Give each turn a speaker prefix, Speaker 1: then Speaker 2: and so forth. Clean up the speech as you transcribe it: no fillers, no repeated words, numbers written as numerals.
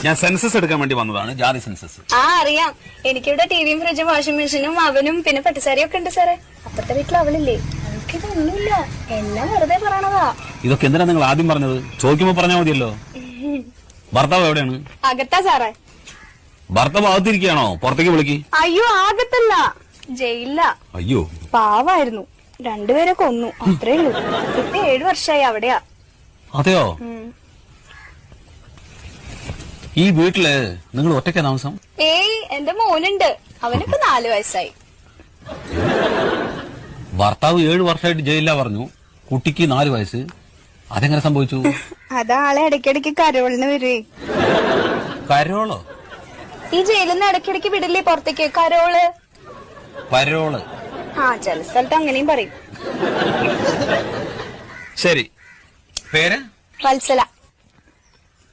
Speaker 1: ഞാൻ സെൻസസ് എടുക്കാൻ വേണ്ടി വന്നതാണ്, ജാതി സെൻസസ്.
Speaker 2: അറിയാം. എനിക്കിവിടെ ടിവിയും ഫ്രിഡ്ജും വാഷിംഗ് മെഷീനും അവനും പിന്നെ പട്ടുസാരിയും ഒക്കെ ഉണ്ട് സാറേ. അപ്പത്തെ വീട്ടിൽ അവളില്ലേ, അവൾക്കിതൊന്നുമില്ല. എല്ലാം വെറുതെ പറയണതാ.
Speaker 1: ഇതൊക്കെ എന്തിനാ നിങ്ങൾ ആദ്യം പറഞ്ഞത്? ചോദിക്കുമ്പോ പറഞ്ഞാൽ മതിയല്ലോ. ഭർത്താവ് എവിടെയാണ്?
Speaker 2: അകത്താ സാറേ.
Speaker 1: ഭർത്താവ് അകത്തിരിക്കുകയാണോ? പുറത്തേക്ക് വിളിക്ക്.
Speaker 2: അയ്യോ, ആകത്തല്ല, ജയിലില്ല.
Speaker 1: അയ്യോ,
Speaker 2: പാവായിരുന്നു. രണ്ടുപേരെ കൊന്നു, അത്രേ ഉള്ളൂ. ഇപ്പൊ 7 വർഷമായി അവിടെയാ.
Speaker 1: അതെയോ? ഈ വീട്ടില് നിങ്ങൾ ഒറ്റയ്ക്കാ താമസം?
Speaker 2: ഏയ്, എന്റെ മോനുണ്ട്. അവനിപ്പോ 4 വയസ്സായി.
Speaker 1: ഭർത്താവ് 7 വർഷമായിട്ട് ജയിലിലാ പറഞ്ഞു, കുട്ടിക്ക് 4 വയസ്സ്. അതെങ്ങനെ സംഭവിച്ചു?
Speaker 2: അതാളെ ഇടയ്ക്കിടയ്ക്ക് കരോളിന് വരുവേ.
Speaker 1: കരോളോ?
Speaker 2: ഈ ജയിലിൽ നിന്ന് ഇടയ്ക്കിടയ്ക്ക് വിടില്ലേ പുറത്തേക്ക്, കരോള്.
Speaker 1: പരോള്?
Speaker 2: ചില സ്ഥലത്ത് അങ്ങനെയും പറയും.
Speaker 1: ശരി, പേര്?
Speaker 2: വത്സല.